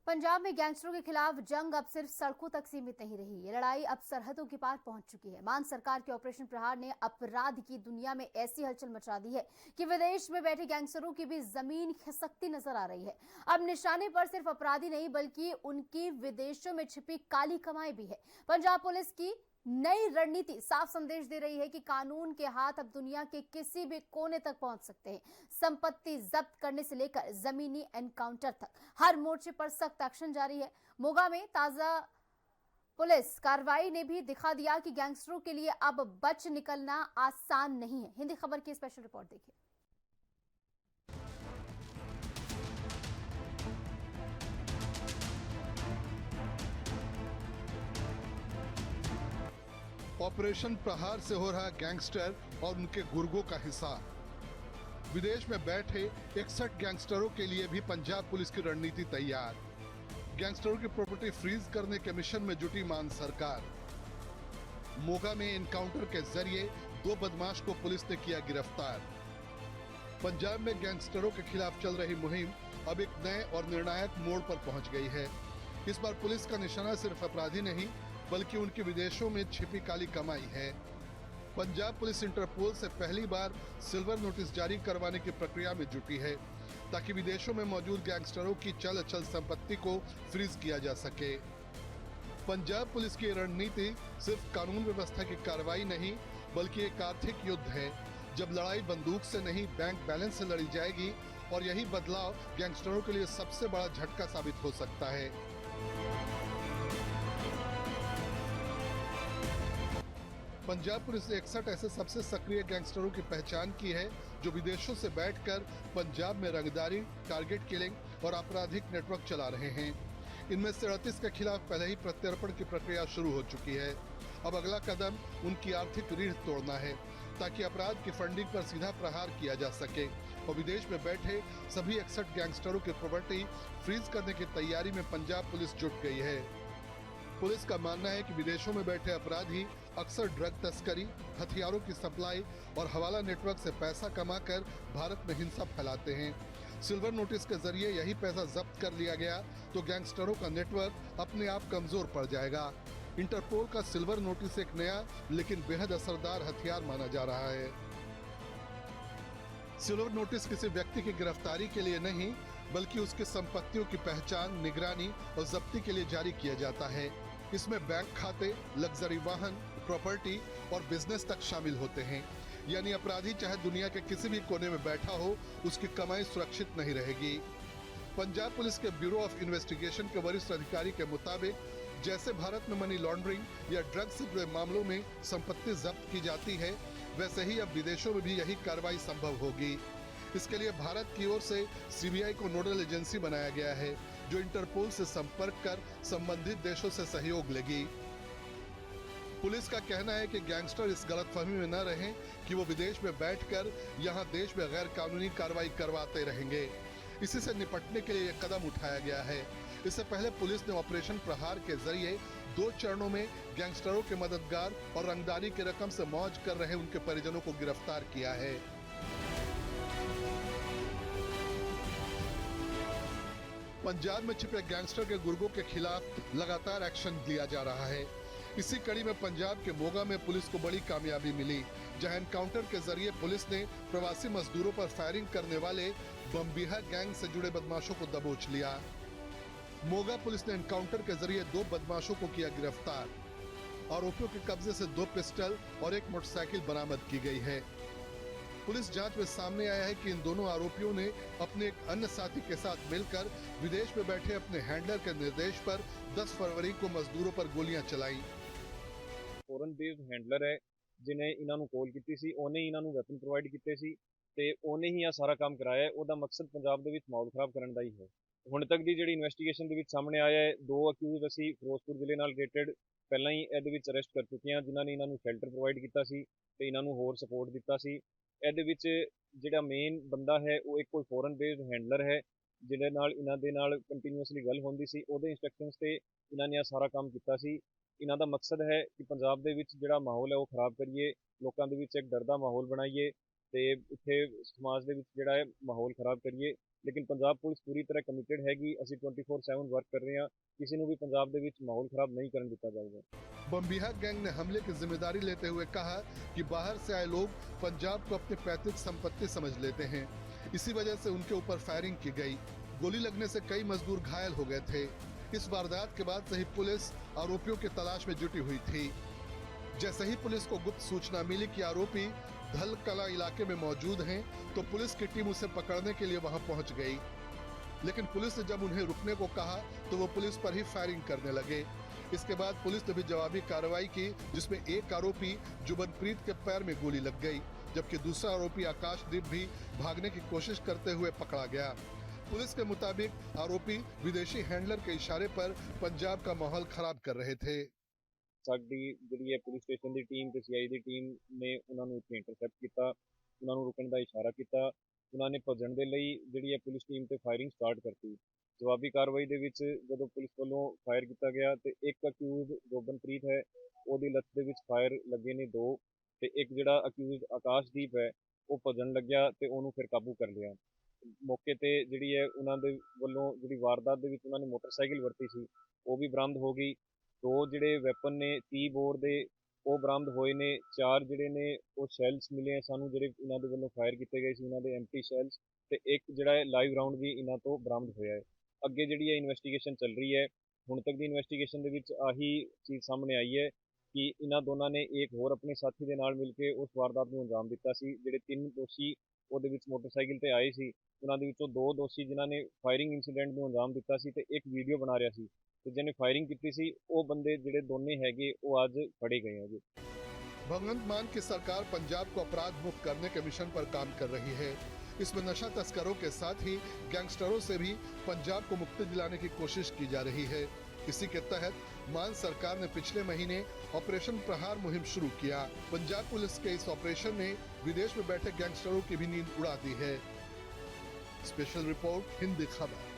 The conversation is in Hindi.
पंजाब में गैंगस्टरों के खिलाफ जंग अब सिर्फ सड़कों तक सीमित नहीं रही। ये लड़ाई अब सरहदों के पार पहुंच चुकी है। मान सरकार के ऑपरेशन प्रहार ने अपराध की दुनिया में ऐसी हलचल मचा दी है कि विदेश में बैठे गैंगस्टरों की भी जमीन खिसकती नजर आ रही है। अब निशाने पर सिर्फ अपराधी नहीं बल्कि उनकी विदेशों में छिपी काली कमाई भी है। पंजाब पुलिस की नई रणनीति साफ संदेश दे रही है कि कानून के हाथ अब दुनिया के किसी भी कोने तक पहुंच सकते हैं। संपत्ति जब्त करने से लेकर जमीनी एनकाउंटर तक हर मोर्चे पर सख्त एक्शन जारी है। मोगा में ताजा पुलिस कार्रवाई ने भी दिखा दिया कि गैंगस्टरों के लिए अब बच निकलना आसान नहीं है। हिंदी खबर की स्पेशल रिपोर्ट देखिए। ऑपरेशन प्रहार से हो रहा गैंगस्टर और उनके गुर्गों का हिसाब। विदेश में बैठे 61 गैंगस्टरों के लिए भी पंजाब पुलिस की रणनीति तैयार। गैंगस्टरों की प्रॉपर्टी फ्रीज करने के मिशन में जुटी मान सरकार। मोगा में एनकाउंटर के जरिए 2 बदमाश को पुलिस ने किया गिरफ्तार। पंजाब में गैंगस्टरों के खिलाफ चल रही मुहिम अब एक नए और निर्णायक मोड़ पर पहुंच गई है। इस बार पुलिस का निशाना सिर्फ अपराधी नहीं बल्कि उनके विदेशों में छिपी काली कमाई है। पंजाब पुलिस इंटरपोल से पहली बार सिल्वर नोटिस जारी करवाने की प्रक्रिया में जुटी है ताकि विदेशों में मौजूद गैंगस्टरों की चल अचल संपत्ति को फ्रीज किया जा सके। पंजाब पुलिस की रणनीति सिर्फ कानून व्यवस्था की कार्रवाई नहीं बल्कि एक आर्थिक युद्ध है। जब लड़ाई बंदूक से नहीं बैंक बैलेंस से लड़ी जाएगी और यही बदलाव गैंगस्टरों के लिए सबसे बड़ा झटका साबित हो सकता है। पंजाब पुलिस ने 61 ऐसे सबसे सक्रिय गैंगस्टरों की पहचान की है जो विदेशों से बैठकर पंजाब में रंगदारी, टारगेट किलिंग और आपराधिक नेटवर्क चला रहे हैं। इनमें से 38 के खिलाफ पहले ही प्रत्यर्पण की प्रक्रिया शुरू हो चुकी है। अब अगला कदम उनकी आर्थिक रीढ़ तोड़ना है ताकि अपराध की फंडिंग पर सीधा प्रहार किया जा सके और विदेश में बैठे सभी 61 गैंगस्टरों की प्रॉपर्टी फ्रीज करने की तैयारी में पंजाब पुलिस जुट गई है। पुलिस का मानना है कि विदेशों में बैठे अपराधी अक्सर ड्रग तस्करी, हथियारों की सप्लाई और हवाला नेटवर्क से पैसा कमाकर भारत में हिंसा फैलाते हैं। सिल्वर नोटिस के जरिए यही पैसा जब्त कर लिया गया तो गैंगस्टरों का नेटवर्क अपने आप कमजोर पड़ जाएगा। इंटरपोल का सिल्वर नोटिस एक नया लेकिन बेहद असरदार हथियार माना जा रहा है। सिल्वर नोटिस किसी व्यक्ति की गिरफ्तारी के लिए नहीं बल्कि उसकी संपत्तियों की पहचान, निगरानी और जब्ती के लिए जारी किया जाता है। इसमें बैंक खाते, लग्जरी वाहन, प्रॉपर्टी और बिजनेस तक शामिल होते हैं। यानी अपराधी चाहे दुनिया के किसी भी कोने में बैठा हो, उसकी कमाई सुरक्षित नहीं रहेगी। पंजाब पुलिस के ब्यूरो ऑफ इन्वेस्टिगेशन के वरिष्ठ अधिकारी के मुताबिक जैसे भारत में मनी लॉन्ड्रिंग या ड्रग्स से जुड़े मामलों में संपत्ति जब्त की जाती है, वैसे ही अब विदेशों में भी यही कार्रवाई संभव होगी। इसके लिए भारत की ओर से सीबीआई को नोडल एजेंसी बनाया गया है जो इंटरपोल से संपर्क कर संबंधित देशों से सहयोग लेगी। पुलिस का कहना है कि गैंगस्टर इस गलतफहमी में न रहें कि वो विदेश में बैठकर यहां देश में गैर कानूनी कार्रवाई करवाते रहेंगे। इसी से निपटने के लिए यह कदम उठाया गया है। इससे पहले पुलिस ने ऑपरेशन प्रहार के जरिए 2 चरणों में गैंगस्टरों के मददगार और रंगदारी की रकम से मौज कर रहे उनके परिजनों को गिरफ्तार किया है। पंजाब में छिपे गैंगस्टर के गुर्गों के खिलाफ लगातार एक्शन लिया जा रहा है। इसी कड़ी में पंजाब के मोगा में पुलिस को बड़ी कामयाबी मिली, जहां एनकाउंटर के जरिए पुलिस ने प्रवासी मजदूरों पर फायरिंग करने वाले बम्बिहा गैंग से जुड़े बदमाशों को दबोच लिया। मोगा पुलिस ने एनकाउंटर के जरिए 2 बदमाशों को किया गिरफ्तार। आरोपियों के कब्जे से 2 पिस्टल और 1 मोटरसाइकिल बरामद की गई है। पुलिस जांच में सामने आया है कि इन दोनों आरोपियों ने अपने एक अन्य साथी के साथ मिलकर विदेश में बैठे अपने हैंडलर के निर्देश पर 10 फरवरी को मजदूरों पर गोलियां चलाई। ਫੋਰਨ ਬੇਸਡ ਹੈਂਡਲਰ ਹੈ ਜਿਨੇ ਇਹਨਾਂ ਨੂੰ ਕਾਲ ਕੀਤੀ ਸੀ, ਉਹਨੇ ਇਹਨਾਂ ਨੂੰ ਵੈਪਨ ਪ੍ਰੋਵਾਈਡ ਕੀਤੇ ਸੀ ਤੇ ਉਹਨੇ ਹੀ ਆ ਸਾਰਾ ਕੰਮ ਕਰਾਇਆ। ਉਹਦਾ ਮਕਸਦ ਪੰਜਾਬ ਦੇ ਵਿੱਚ ਮਾਹੌਲ ਖਰਾਬ ਕਰਨ ਦਾ ਹੀ ਹੈ। ਹੁਣ ਤੱਕ ਦੀ ਜਿਹੜੀ ਇਨਵੈਸਟੀਗੇਸ਼ਨ ਦੇ ਵਿੱਚ ਸਾਹਮਣੇ ਆਇਆ ਹੈ, 2 ਅਕਿਊਜ਼ ਅਸੀਂ ਫਿਰੋਜ਼ਪੁਰ ਜ਼ਿਲ੍ਹੇ ਨਾਲ ਰਿਲੇਟਡ ਪਹਿਲਾਂ ਹੀ ਇਹਦੇ ਵਿੱਚ ਅਰੈਸਟ ਕਰ ਚੁੱਕੇ ਹਾਂ, ਜਿਨ੍ਹਾਂ ਨੇ ਇਹਨਾਂ ਨੂੰ ਸ਼ੈਲਟਰ ਪ੍ਰੋਵਾਈਡ ਕੀਤਾ ਸੀ ਤੇ ਇਹਨਾਂ ਨੂੰ ਹੋਰ ਸਪੋਰਟ ਦਿੱਤਾ ਸੀ। ਇਹਦੇ ਵਿੱਚ ਜਿਹੜਾ ਮੇਨ ਬੰਦਾ ਹੈ ਉਹ ਇੱਕ ਕੋਈ ਫੋਰਨ ਬੇਸਡ ਹੈਂਡਲਰ ਹੈ ਜਿਹਦੇ ਨਾਲ ਇਹਨਾਂ ਦੇ ਨਾਲ ਕੰਟੀਨਿਊਸਲੀ ਗੱਲ ਹੁੰਦੀ ਸੀ। ਉਹਦੇ ਇੰਸਟਰਕਸ਼ਨਸ ਤੇ ਇਹਨਾਂ ਨੇ ਆ ਸਾਰਾ ਕੰਮ ਕੀਤਾ ਸੀ। ਇਹਨਾਂ ਦਾ ਮਕਸਦ ਹੈ ਕਿ ਪੰਜਾਬ ਦੇ ਵਿੱਚ ਜਿਹੜਾ ਮਾਹੌਲ ਹੈ ਉਹ ਖਰਾਬ ਕਰੀਏ, ਲੋਕਾਂ ਦੇ ਵਿੱਚ ਇੱਕ ਡਰ ਦਾ ਮਾਹੌਲ ਬਣਾਈਏ ਤੇ ਇੱਥੇ ਸਮਾਜ ਦੇ ਵਿੱਚ ਜਿਹੜਾ ਹੈ ਮਾਹੌਲ ਖਰਾਬ ਕਰੀਏ। ਲੇਕਿਨ ਪੰਜਾਬ ਪੁਲਿਸ ਪੂਰੀ ਤਰ੍ਹਾਂ ਕਮਿਟਡ ਹੈਗੀ। ਅਸੀਂ 24/7 ਵਰਕ ਕਰ ਰਹੇ ਹਾਂ, ਕਿਸੇ ਨੂੰ ਵੀ ਪੰਜਾਬ ਦੇ ਵਿੱਚ ਮਾਹੌਲ ਖਰਾਬ ਨਹੀਂ ਕਰਨ ਦਿੱਤਾ ਜਾਊਗਾ। बमबिहा गैंग ने हमले की जिम्मेदारी लेते हुए कहा कि बाहर से आए लोग पंजाब को अपनी पैतृक संपत्ति समझ लेते हैं, इसी वजह से उनके ऊपर फायरिंग की गई। गोली लगने से कई मजदूर घायल हो गए थे। इस वारदात के बाद से ही पुलिस आरोपियों की तलाश में जुटी हुई थी। जैसे ही पुलिस को गुप्त सूचना मिली कि आरोपी धलकला इलाके में मौजूद हैं, तो पुलिस की टीम उसे पकड़ने के लिए वहां पहुंच गई। लेकिन पुलिस ने जब उन्हें रुकने को कहा तो वो पुलिस पर ही फायरिंग करने लगे। इसके बाद पुलिस ने भी जवाबी कार्रवाई की, जिसमें एक आरोपी जुबनप्रीत के पैर में गोली लग गई, जबकि दूसरा आरोपी आकाशदीप भी भागने की कोशिश करते हुए पकड़ा गया। पुलिस के मुताबिक आरोपी विदेशी हैंडलर के इशारे पर पंजाब का माहौल खराब कर रहे थे। ਸਾਡੀ ਜਿਹੜੀ ਹੈ ਪੁਲਿਸ ਸਟੇਸ਼ਨ ਦੀ ਟੀਮ ਤੇ ਸੀਆਈ ਦੀ ਟੀਮ ਨੇ ਉਹਨਾਂ ਨੂੰ ਇੱਥੇ ਇੰਟਰਸੈਪਟ ਕੀਤਾ, ਉਹਨਾਂ ਨੂੰ ਰੁਕਣ ਦਾ ਇਸ਼ਾਰਾ ਕੀਤਾ। ਉਹਨਾਂ ਨੇ ਭੱਜਣ ਦੇ ਲਈ ਜਿਹੜੀ ਹੈ ਪੁਲਿਸ ਟੀਮ ਤੇ ਫਾਇਰਿੰਗ ਸਟਾਰਟ ਕਰਤੀ। ਜਵਾਬੀ ਕਾਰਵਾਈ ਦੇ ਵਿੱਚ ਜਦੋਂ ਪੁਲਿਸ ਵੱਲੋਂ ਫਾਇਰ ਕੀਤਾ ਗਿਆ ਤੇ ਇੱਕ ਅਕਿਊਜ਼ ਜੋਬਨਪ੍ਰੀਤ ਹੈ, ਉਹਦੀ ਲੱਤ ਦੇ ਵਿੱਚ ਫਾਇਰ ਲੱਗੇ ਨੇ 2, ਤੇ ਇੱਕ ਜਿਹੜਾ ਅਕਿਊਜ਼ ਆਕਾਸ਼ਦੀਪ ਹੈ ਉਹ ਭੱਜਣ ਲੱਗਿਆ ਤੇ ਉਹਨੂੰ ਫਿਰ ਕਾਬੂ ਕਰ ਲਿਆ। ਮੌਕੇ ਤੇ ਜਿਹੜੀ ਹੈ ਉਹਨਾਂ ਦੇ ਵੱਲੋਂ ਜਿਹੜੀ ਵਾਰਦਾਤ ਦੇ ਵਿੱਚ ਉਹਨਾਂ ਨੇ ਮੋਟਰਸਾਈਕਲ ਵਰਤੀ ਸੀ ਉਹ ਵੀ ਬਰਾਮਦ ਹੋ ਗਈ। 2 ਜਿਹੜੇ ਵੈਪਨ ਨੇ 30 ਬੋਰ ਦੇ ਉਹ ਬਰਾਮਦ ਹੋਏ ਨੇ। 4 ਜਿਹੜੇ ਨੇ ਉਹ ਸ਼ੈਲਸ ਮਿਲੇ ਸਾਨੂੰ, ਜਿਹੜੇ ਇਹਨਾਂ ਦੇ ਵੱਲੋਂ ਫਾਇਰ ਕੀਤੇ ਗਏ ਸੀ ਉਹਨਾਂ ਦੇ ਐਮਟੀ ਸ਼ੈਲਸ, ਤੇ ਇੱਕ ਜਿਹੜਾ ਹੈ ਲਾਈਵ ਰਾਉਂਡ ਵੀ ਇਹਨਾਂ ਤੋਂ ਬਰਾਮਦ ਹੋਇਆ ਹੈ। ਅੱਗੇ ਜਿਹੜੀ ਹੈ ਇਨਵੈਸਟੀਗੇਸ਼ਨ ਚੱਲ ਰਹੀ ਹੈ। ਹੁਣ ਤੱਕ ਦੀ ਇਨਵੈਸਟੀਗੇਸ਼ਨ ਦੇ ਵਿੱਚ ਆਹੀ ਚੀਜ਼ ਸਾਹਮਣੇ ਆਈ ਹੈ ਕਿ ਇਹਨਾਂ ਦੋਨਾਂ ਨੇ ਇੱਕ ਹੋਰ ਆਪਣੇ ਸਾਥੀ ਦੇ ਨਾਲ ਮਿਲ ਕੇ ਉਸ ਵਾਰਦਾਤ ਨੂੰ ਅੰਜਾਮ ਦਿੱਤਾ ਸੀ। ਜਿਹੜੇ 3 ਦੋਸ਼ੀ ਉਹਦੇ ਵਿੱਚ ਮੋਟਰਸਾਈਕਲ ਤੇ ਆਏ ਸੀ, ਉਹਨਾਂ ਦੇ ਵਿੱਚੋਂ 2 ਦੋਸ਼ੀ ਜਿਨ੍ਹਾਂ ਨੇ ਫਾਇਰਿੰਗ ਇਨਸੀਡੈਂਟ ਨੂੰ ਅੰਜਾਮ ਦਿੱਤਾ ਸੀ ਤੇ ਇੱਕ ਵੀਡੀਓ ਬਣਾ ਰਿਹਾ ਸੀ, ਤੇ ਜਿਹਨੇ ਫਾਇਰਿੰਗ ਕੀਤੀ ਸੀ ਉਹ ਬੰਦੇ ਜਿਹੜੇ ਦੋਨੇ ਹੈਗੇ ਉਹ ਅੱਜ ਫੜੇ ਗਏ हैं जी। भगवंत मान की सरकार पंजाब को अपराध मुक्त करने के मिशन पर काम कर रही है। इसमें नशा तस्करों के साथ ही गैंगस्टरों से भी पंजाब को मुक्ति दिलाने की कोशिश की जा रही है। इसी के तहत मान सरकार ने पिछले महीने ऑपरेशन प्रहार मुहिम शुरू किया। पंजाब पुलिस के इस ऑपरेशन ने विदेश में बैठे गैंगस्टरों की भी नींद उड़ा दी है। स्पेशल रिपोर्ट, हिंदी खबर।